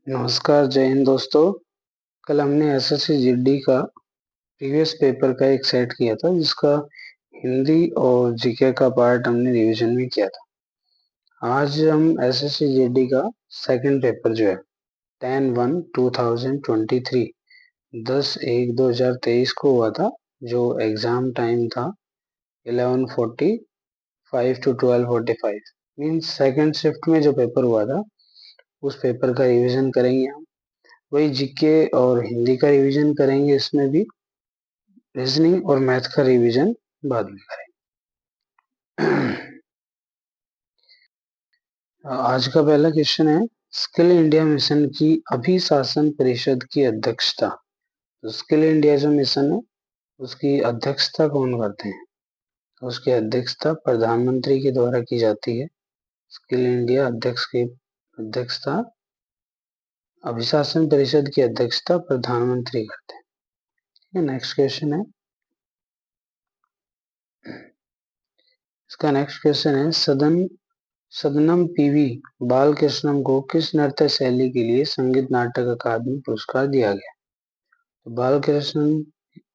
नमस्कार, जय हिंद दोस्तों। कल हमने एसएससी जीडी का प्रीवियस पेपर का एक सेट किया था जिसका हिंदी और जीके का पार्ट हमने रिवीजन में किया था। आज हम एसएससी जीडी का सेकंड पेपर जो है 10/1/2023 10/1/2023 को हुआ था, जो एग्जाम टाइम था 11:45 to 12:45 मीन्स सेकंड शिफ्ट में जो पेपर हुआ था उस पेपर का रिवीजन करेंगे हम। वही जीके और हिंदी का रिवीजन करेंगे, इसमें भी रीजनिंग और मैथ का रिवीजन बाद में करेंगे। आज का पहला क्वेश्चन है, स्किल इंडिया मिशन की अभिशासन परिषद की अध्यक्षता। तो स्किल इंडिया जो मिशन है उसकी अध्यक्षता कौन करते हैं? उसकी अध्यक्षता प्रधानमंत्री के द्वारा की जाती है। स्किल इंडिया अध्यक्ष की अध्यक्षता अभिशासन परिषद की अध्यक्षता प्रधानमंत्री करते हैं। नेक्स्ट क्वेश्चन है, इसका नेक्स्ट क्वेश्चन है, सदनम पीवी बालकृष्णन को किस नृत्य शैली के लिए संगीत नाटक अकादमी पुरस्कार दिया गया? तो बालकृष्णन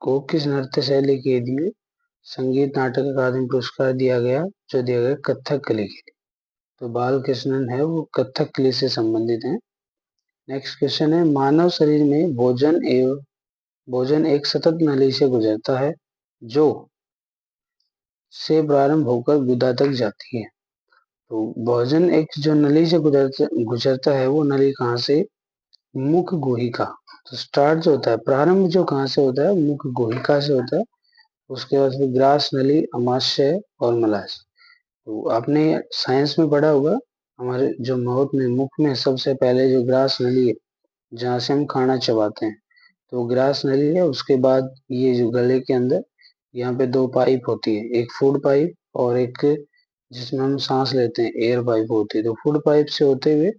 को किस नृत्य शैली के लिए संगीत नाटक अकादमी पुरस्कार दिया गया? जो दिया गया कथकली के लिए। तो बालकृष्णन है वो कथकली से संबंधित है। नेक्स्ट क्वेश्चन है, मानव शरीर में भोजन एक सतत नली से गुजरता है जो से प्रारंभ होकर गुदा तक जाती है। तो भोजन एक जो नली से गुजरता है वो नली कहाँ से? मुख गुहिका। तो स्टार्ट जो होता है, प्रारंभ जो कहाँ से होता है? मुख गुहिका से होता है। उसके बाद फिर ग्रास नली, अमाशय और मलाशय। तो आपने साइंस में पढ़ा होगा, हमारे जो माउथ में, मुख में सबसे पहले जो ग्रास नली है जहाँ से हम खाना चबाते हैं, तो ग्रास नली है। उसके बाद ये जो गले के अंदर यहाँ पे दो पाइप होती है, एक फूड पाइप और एक जिसमें हम सांस लेते हैं एयर पाइप होती है। तो फूड पाइप से होते हुए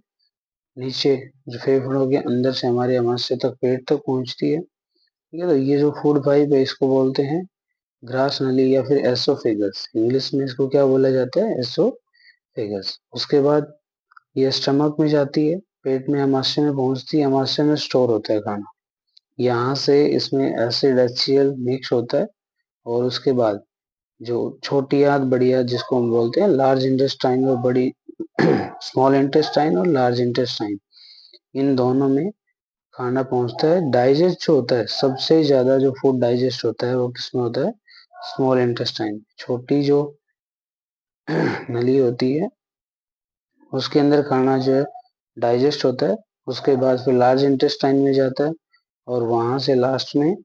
नीचे जो फेफड़ों के अंदर से हमारे आमाशय तक, पेट तक पहुंचती है। ठीक है, तो ये जो फूड पाइप है इसको बोलते हैं ग्रास नली या फिर एसोफेगस। इंग्लिश में इसको क्या बोला जाता है? एसोफेगस। उसके बाद ये स्टमक में जाती है, पेट में आमाशय में पहुंचती है, आमाशय में स्टोर होता है खाना। यहाँ से इसमें एसिड HCl मिक्स होता है और उसके बाद जो छोटी आंत, बड़ी आंत जिसको हम बोलते हैं लार्ज इंटेस्टाइन और बड़ी स्मॉल इंटेस्टाइन और लार्ज इंटेस्टाइन, इन दोनों में खाना पहुंचता है। डाइजेस्ट जो होता है, सबसे ज्यादा जो फूड डाइजेस्ट होता है वो किसमें होता है? Small intestine. छोटी जो नली होती है उसके अंदर खाना जो है डाइजेस्ट होता है। उसके बाद फिर लार्ज इंटेस्टाइन में जाता है और वहां से लास्ट में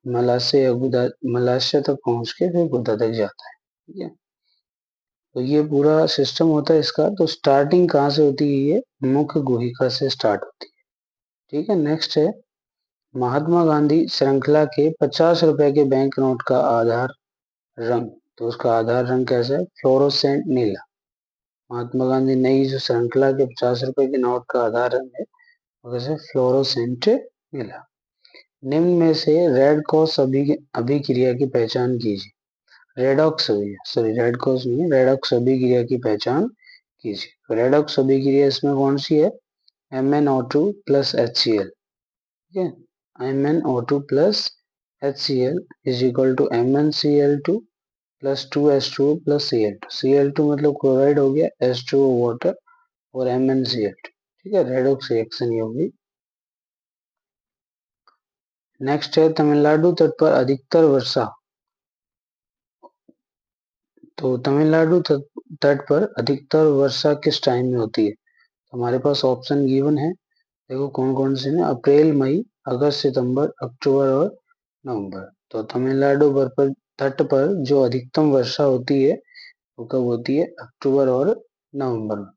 मलाशय या गुदा, मलाशय तक पहुंच के फिर गुदा तक जाता है। ठीक है, तो ये पूरा सिस्टम होता है इसका। तो स्टार्टिंग कहाँ से होती है? ये मुख गुहिका से स्टार्ट होती है। ठीक है, नेक्स्ट है, महात्मा गांधी श्रृंखला के 50 रुपए के बैंक नोट का आधार रंग। तो उसका आधार रंग कैसा है? फ्लोरोसेंट नीला। महात्मा गांधी नई जो श्रृंखला के 50 रुपए के नोट का आधार रंग है वो कैसे? फ्लोरोसेंट नीला। निम्न में से रेड क्रॉस अभिक्रिया की पहचान कीजिए। रेडॉक्स रेडक्रॉस नहीं, रेडॉक्स अभिक्रिया की पहचान कीजिए। रेडॉक्स अभिक्रिया इसमें कौन सी है? MnO2 plus HCl। ठीक है, MnO2 plus HCl is equal to MnCl2 plus 2H2O plus Cl2। Cl2 मतलब क्लोराइड हो गया, H2O वाटर और MnCl2। ठीक है, रेडॉक्स रिएक्शन ये होगी। नेक्स्ट है, तमिलनाडु तट पर अधिकतर वर्षा। तो तमिलनाडु तट पर अधिकतर वर्षा किस टाइम में होती है? हमारे पास ऑप्शन गिवन है, देखो कौन कौन से हैं। अप्रैल, मई, अगस्त, सितंबर, अक्टूबर और नवंबर। तो तमिलनाडु पर तट पर जो अधिकतम वर्षा होती है वो कब होती है? अक्टूबर और नवंबर में।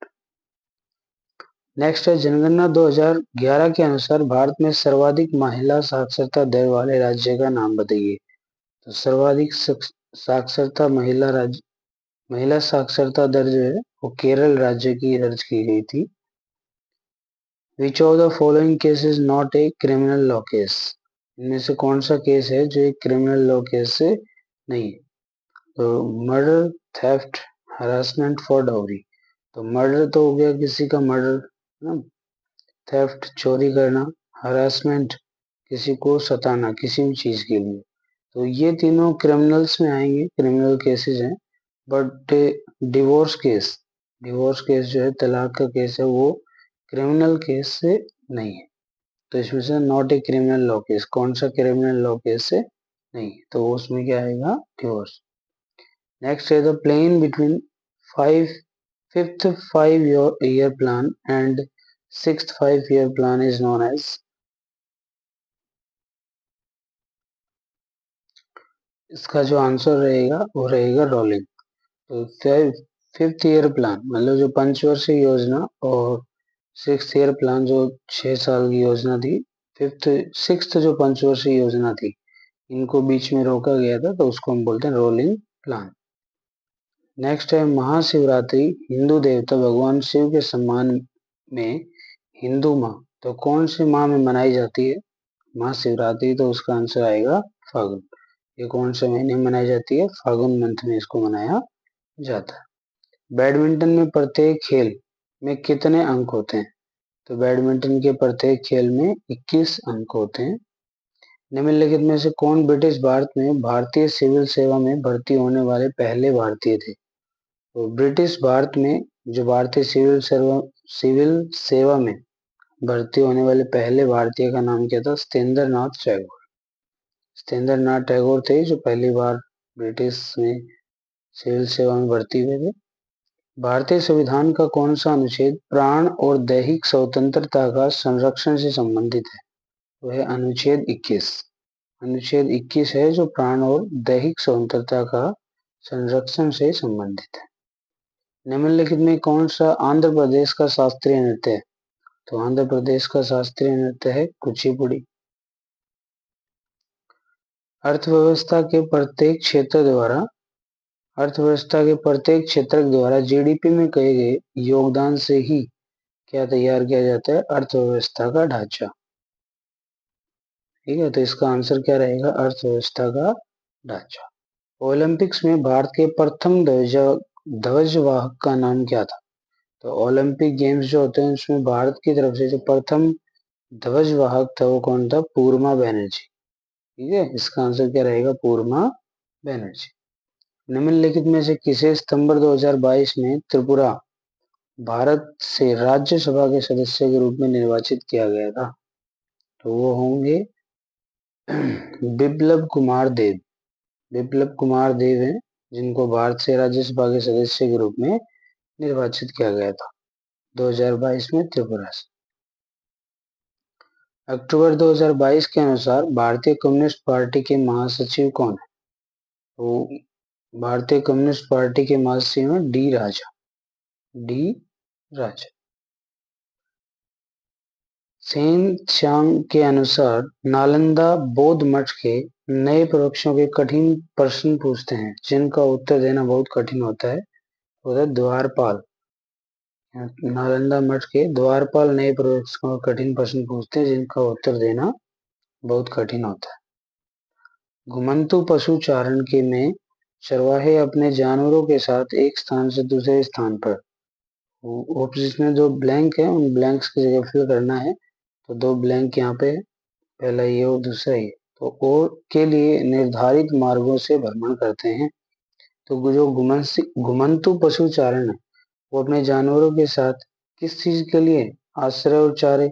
नेक्स्ट है, जनगणना 2011 के अनुसार भारत में सर्वाधिक महिला साक्षरता दर वाले राज्य का नाम बताइए। तो सर्वाधिक साक्षरता महिला साक्षरता दर जो है वो केरल राज्य की दर्ज की गई थी। Which of the following case is not a criminal law case? इनमें से कौन सा केस है जो एक क्रिमिनल लॉ केस से नहीं है? तो murder, theft, harassment for dowry. तो मर्डर तो हो गया किसी का मर्डर ना, थेफ्ट चोरी करना, हरासमेंट किसी को सताना किसी भी चीज के लिए। तो ये तीनों क्रिमिनल्स में आएंगे, क्रिमिनल केसेस हैं। बट डिवोर्स केस जो है, तलाक का केस है, वो क्रिमिनल केस से नहीं है। तो इसमें से not a criminal law case, कौन सा क्रिमिनल लॉ केस से नहीं है, तो उसमें क्या आएगा, डिवोर्स। नेक्स्ट है the plane between five fifth 5 year plan and sixth 5 year plan is known as। इसका जो आंसर रहेगा वो रहेगा रोलिंग। तो फिफ्थ ईयर प्लान मतलब जो पंचवर्षीय योजना, और सिक्स ईयर प्लान जो 6 साल की योजना थी, फिफ्थ सिक्स्थ जो पंचवर्षीय योजना थी, इनको बीच में रोका गया था, तो उसको हम बोलते हैं रोलिंग प्लान। नेक्स्ट है महाशिवरात्रि हिंदू देवता भगवान शिव के सम्मान में हिंदू माह, तो कौन से माह में मनाई जाती है महाशिवरात्रि, तो उसका आंसर आएगा फागुन। ये कौन से महीने में मनाई जाती है, फागुन मंथ में इसको मनाया जाता है। बैडमिंटन में प्रत्येक खेल में कितने अंक होते हैं, तो बैडमिंटन के प्रत्येक खेल में 21 अंक होते हैं। निम्नलिखित में से कौन ब्रिटिश भारत में भारतीय सिविल सेवा में भर्ती होने वाले पहले भारतीय थे, तो ब्रिटिश भारत में जो भारतीय सिविल सेवा में भर्ती होने वाले पहले भारतीय का नाम क्या था, सत्येंद्र नाथ टैगोर। सत्येंद्र नाथ टैगोर थे जो पहली बार ब्रिटिश में सिविल सेवा में भर्ती हुए थे। भारतीय संविधान का कौन सा अनुच्छेद प्राण और दैहिक स्वतंत्रता का संरक्षण से संबंधित है, वह अनुच्छेद 21। अनुच्छेद 21 है जो प्राण और दैहिक स्वतंत्रता का संरक्षण से संबंधित है। निम्नलिखित में कौन सा आंध्र प्रदेश का शास्त्रीय नृत्य है, तो आंध्र प्रदेश का शास्त्रीय नृत्य है कुचिपुड़ी। अर्थव्यवस्था के प्रत्येक क्षेत्र द्वारा जीडीपी में किए गए योगदान से ही क्या तैयार किया जाता है, अर्थव्यवस्था का ढांचा। ठीक है, तो इसका आंसर क्या रहेगा, अर्थव्यवस्था का ढांचा। ओलंपिक्स में भारत के प्रथम ध्वजवाहक का नाम क्या था, तो ओलंपिक गेम्स जो होते हैं उसमें भारत की तरफ से जो प्रथम ध्वजवाहक था वो कौन था, पूर्णा बैनर्जी। ठीक है, इसका आंसर क्या रहेगा, पूर्णा बैनर्जी। निम्नलिखित में से किसे सितंबर 2022 में त्रिपुरा भारत से राज्यसभा के सदस्य के रूप में निर्वाचित किया गया था, तो वो होंगे बिप्लब कुमार देव। बिप्लब कुमार देव हैं जिनको भारत से राज्यसभा के सदस्य के रूप में निर्वाचित किया गया था 2022 में त्रिपुरा से। अक्टूबर 2022 के अनुसार भारतीय कम्युनिस्ट पार्टी के महासचिव कौन है, तो भारतीय कम्युनिस्ट पार्टी के महासचिव हैं डी राजा। सेन च्यांग के अनुसार नालंदा बौद्ध मठ के नए प्रवक्ताओं के कठिन प्रश्न पूछते हैं जिनका उत्तर देना बहुत कठिन होता है, उधर द्वारपाल। नालंदा मठ के द्वारपाल नए प्रवक्ताओं का कठिन प्रश्न पूछते हैं जिनका उत्तर देना बहुत कठिन होता है। घुमंतु पशु चारण के में चरवाहे अपने जानवरों के साथ एक स्थान से दूसरे स्थान पर, जिसमें जो ब्लैंक है उन ब्लैंक्स की जगह फिल करना है, तो दो ब्लैंक यहाँ पे, पहला ये और दूसरा ये, तो और के लिए निर्धारित मार्गों से भ्रमण करते हैं। तो जो घुमंतु पशु चारण है वो अपने जानवरों के साथ किस चीज के लिए, आश्रय और चारे।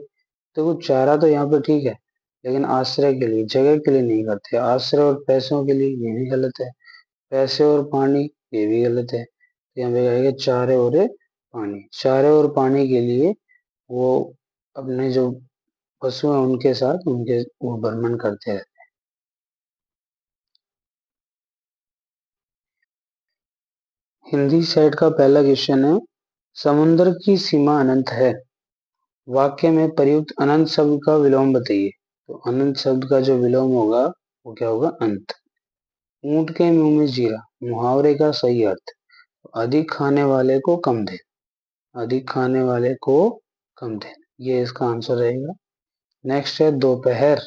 तो वो चारा तो यहाँ पे ठीक है, लेकिन आश्रय के लिए, जगह के लिए नहीं करते। आश्रय और पैसों के लिए, ये भी गलत है। पैसे और पानी, ये भी गलत है। तो यहाँ पे कहेगा चारे और पानी। चारे और पानी के लिए वो अपने जो पशु हैं उनके साथ उनके वो भ्रमण करते हैं। हिंदी सेट का पहला क्वेश्चन है, समुद्र की सीमा अनंत है, वाक्य में प्रयुक्त अनंत शब्द का विलोम बताइए। तो अनंत शब्द का जो विलोम होगा वो क्या होगा, अंत। ऊंट के मुंह में जीरा, मुहावरे का सही अर्थ, अधिक खाने वाले को कम दे। अधिक खाने वाले को कम दे, ये इसका आंसर रहेगा। नेक्स्ट है दोपहर,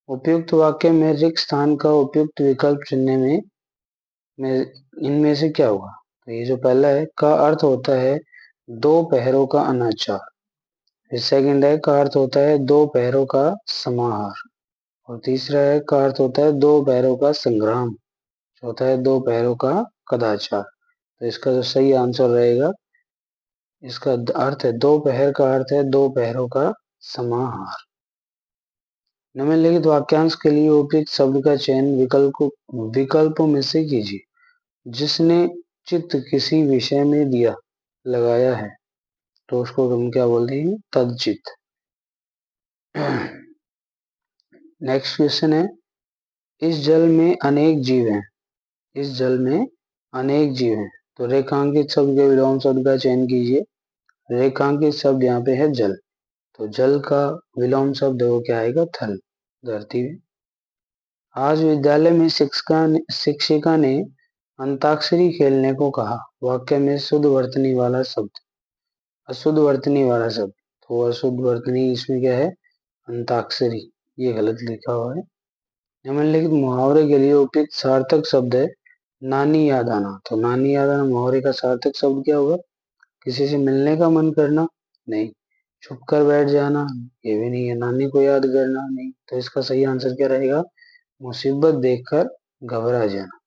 उपयुक्त वाक्य में रिक्त स्थान का उपयुक्त विकल्प चुनने में इनमें से क्या होगा, तो ये जो पहला है का अर्थ होता है दोपहरों का अनाचार। फिर सेकंड है का अर्थ होता है दो पैरों का समाहार, और तीसरा है का अर्थ होता है दो पैरों का संग्राम, चौथा है दो पैरों का कदाचार। तो इसका जो सही आंसर रहेगा, इसका अर्थ है दोपहर का अर्थ है दो पैरों का समाहार। निम्नलिखित वाक्यांश के लिए उपयुक्त शब्द का चयन विकल्पों में से कीजिए। जिसने चित्त किसी विषय में दिया लगाया है, तो उसको हम क्या बोलते हैं? तदचित। नेक्स्ट क्वेश्चन है, इस जल में अनेक जीव हैं। इस जल में अनेक जीव हैं, तो रेखांकित शब्द के विलोम शब्द का चयन कीजिए। रेखांकित शब्द यहाँ पे है जल, तो जल का विलोम शब्द वो क्या आएगा? थल, धरती में। आज विद्यालय में शिक्षिका ने अंताक्षरी खेलने को कहा। वाक्य में शुद्ध वर्तनी वाला शब्द, अशुद्ध वर्तनी वाला शब्द, तो अशुद्ध वर्तनी इसमें क्या है? अंताक्षरी, ये गलत लिखा हुआ है। निम्नलिखित मुहावरे के लिए उपयुक्त सार्थक शब्द है नानी याद आना। तो नानी याद आना मुहावरे का सार्थक शब्द क्या होगा? किसी से मिलने का मन करना? नहीं। छुप कर बैठ जाना? ये भी नहीं है। नानी को याद करना? नहीं। तो इसका सही आंसर क्या रहेगा? मुसीबत देखकर घबरा जाना।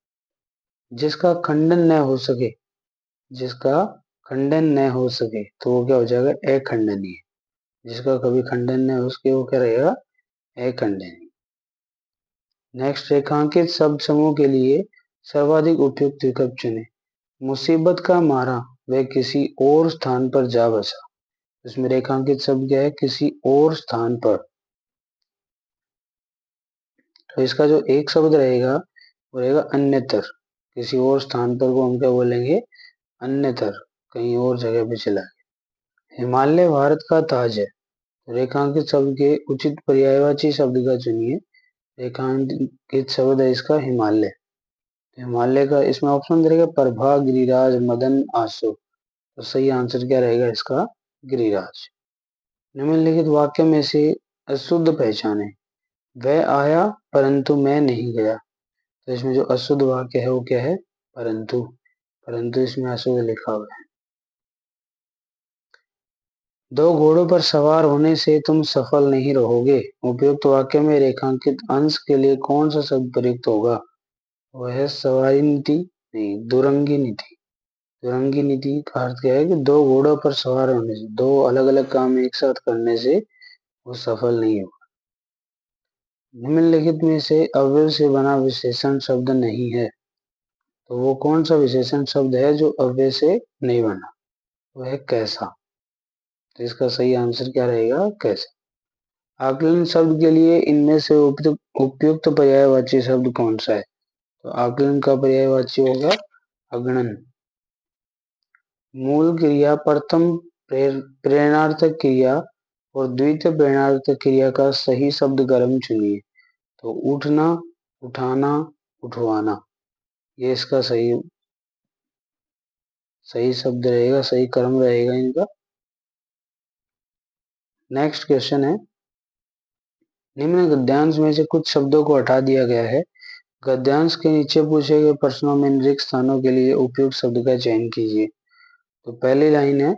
जिसका खंडन न हो सके, जिसका खंडन न हो सके, तो वो क्या हो जाएगा? अखंडनीय। जिसका कभी खंडन न हो सके वो क्या रहेगा? अखंडनीय। नेक्स्ट, रेखांकित शब्द समूह के लिए सर्वाधिक उपयुक्त विकल्प चुने। मुसीबत का मारा वह किसी और स्थान पर जा बसा। इसमें रेखांकित शब्द क्या है? किसी और स्थान पर। तो इसका जो एक शब्द रहेगा वो रहेगा अन्यतर। किसी और स्थान पर को हम क्या बोलेंगे? अन्यतर, कहीं और जगह पे चला गया। हिमालय भारत का ताज है। रेखांकित शब्द के उचित पर्यायवाची शब्द का चुनिए। रेखांकित शब्द है इसका हिमालय। हिमालय का इसमें ऑप्शन रहेगा प्रभा, गिरिराज, मदन, आशु। तो सही आंसर क्या रहेगा इसका? गिरिराज। निम्नलिखित वाक्य में से अशुद्ध पहचाने। वह आया परंतु मैं नहीं गया। तो इसमें जो अशुद्ध वाक्य है वो क्या है? परंतु। परंतु इसमें अशुद्ध लिखा हुआ है। दो घोड़ों पर सवार होने से तुम सफल नहीं रहोगे। उपयुक्त वाक्य में रेखांकित अंश के लिए कौन सा शब्द प्रयुक्त होगा? वह है सवारी नीति, नहीं, दुरंगी नीति। दुरंगी नीति का अर्थ क्या है? कि दो घोड़ों पर सवार होने से, दो अलग अलग काम एक साथ करने से वो सफल नहीं होगा। निम्नलिखित में से अव्यय से बना विशेषण शब्द नहीं है, तो वो कौन सा विशेषण शब्द है जो अव्यय से नहीं बना? वह है कैसा। तो इसका सही आंसर क्या रहेगा? कैसा। आकलन शब्द के लिए इनमें से उपयुक्त पर्यायवाची शब्द कौन सा है? तो आकलन का पर्यायवाची होगा अगणन। मूल क्रिया प्रथम प्रेरणार्थक क्रिया और द्वितीय प्रेरणार्थक क्रिया का सही शब्द क्रम चुनिए। तो उठना, उठाना, उठवाना, ये इसका सही सही शब्द रहेगा, सही क्रम रहेगा इनका। नेक्स्ट क्वेश्चन है, निम्न गद्यांश में से कुछ शब्दों को हटा दिया गया है। गद्यांश के नीचे पूछे गए प्रश्नों में रिक्त स्थानों के लिए उपयुक्त शब्द का चयन कीजिए। तो पहली लाइन है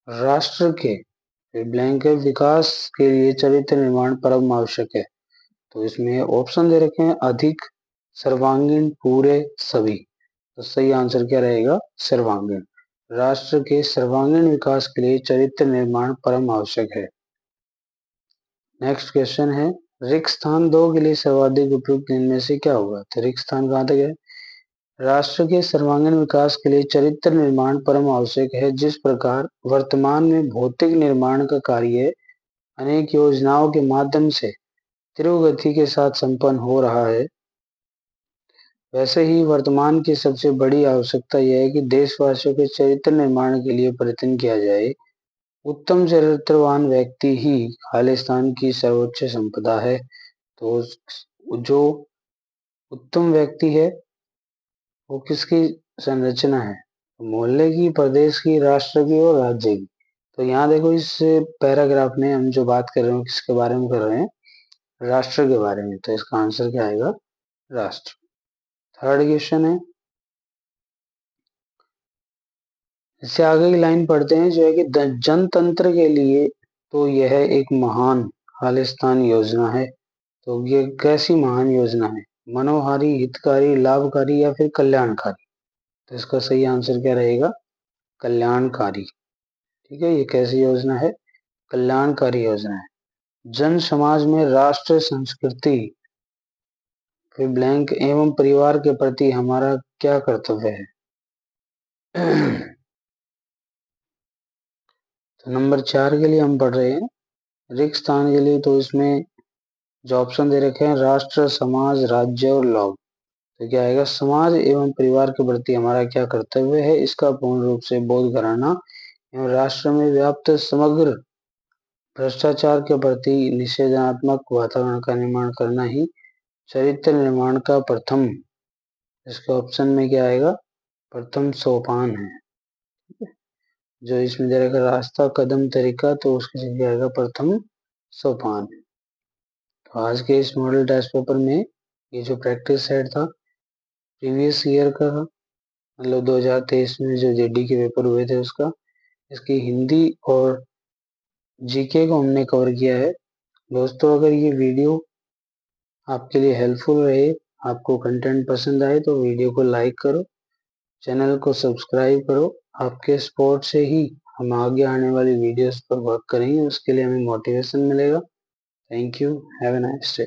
राष्ट्र के, फिर ब्लैंक है विकास के लिए चरित्र निर्माण परम आवश्यक है। तो इसमें ऑप्शन दे रखे हैं अधिक, सर्वांगीण, पूरे, सभी। तो सही आंसर क्या रहेगा? सर्वांगीण। राष्ट्र के सर्वांगीण विकास के लिए चरित्र निर्माण परम आवश्यक है। नेक्स्ट क्वेश्चन है रिक्त स्थान दो के लिए सर्वाधिक उपयुक्त इनमें से क्या होगा? तो रिक्त स्थान कहाँ तक है? राष्ट्र के सर्वांगीण विकास के लिए चरित्र निर्माण परम आवश्यक है। जिस प्रकार वर्तमान में भौतिक निर्माण का कार्य अनेक योजनाओं के माध्यम से तीव्र गति के साथ संपन्न हो रहा है, वैसे ही वर्तमान की सबसे बड़ी आवश्यकता यह है कि देशवासियों के चरित्र निर्माण के लिए प्रयत्न किया जाए। उत्तम चरित्रवान व्यक्ति ही खालिस्तान की सर्वोच्च संपदा है। तो जो उत्तम व्यक्ति है वो किसकी संरचना है? मोहल्ले की, प्रदेश की, राष्ट्र की और राज्य की। तो यहाँ देखो इस पैराग्राफ में हम जो बात कर रहे हैं किसके बारे में कर रहे हैं? राष्ट्र के बारे में। तो इसका आंसर क्या आएगा? राष्ट्र। थर्ड क्वेश्चन है, इससे आगे की लाइन पढ़ते हैं जो है कि जनतंत्र के लिए तो यह एक महान खालिस्तान योजना है। तो ये कैसी महान योजना है? मनोहारी, हितकारी, लाभकारी या फिर कल्याणकारी? तो इसका सही आंसर क्या रहेगा? कल्याणकारी। ठीक है, ये कैसी योजना है? कल्याणकारी योजना है। जन समाज में राष्ट्र, संस्कृति, फिर ब्लैंक एवं परिवार के प्रति हमारा क्या कर्तव्य है? तो नंबर 4 के लिए हम पढ़ रहे हैं रिक्त स्थान के लिए। तो इसमें जो ऑप्शन दे रखे हैं राष्ट्र, समाज, राज्य और लोग, तो क्या आएगा? समाज एवं परिवार के प्रति हमारा क्या कर्तव्य है? इसका पूर्ण रूप से बोध कराना एवं राष्ट्र में व्याप्त समग्र भ्रष्टाचार के प्रति निषेधात्मक वातावरण का निर्माण करना ही चरित्र निर्माण का प्रथम, इसके ऑप्शन में क्या आएगा? प्रथम सोपान है। जो इसमें दे रखा रास्ता, कदम, तरीका, तो उसकी जगह आएगा प्रथम सोपान। तो आज के इस मॉडल टेस्ट पेपर में ये जो प्रैक्टिस सेट था प्रीवियस ईयर का, मतलब 2023 में जो जेडी के पेपर हुए थे उसका, इसकी हिंदी और जीके को हमने कवर किया है। दोस्तों, अगर ये वीडियो आपके लिए हेल्पफुल रहे, आपको कंटेंट पसंद आए, तो वीडियो को लाइक करो, चैनल को सब्सक्राइब करो। आपके सपोर्ट से ही हम आगे आने वाली वीडियोस पर वर्क करेंगे, उसके लिए हमें मोटिवेशन मिलेगा। Thank you, have a nice day.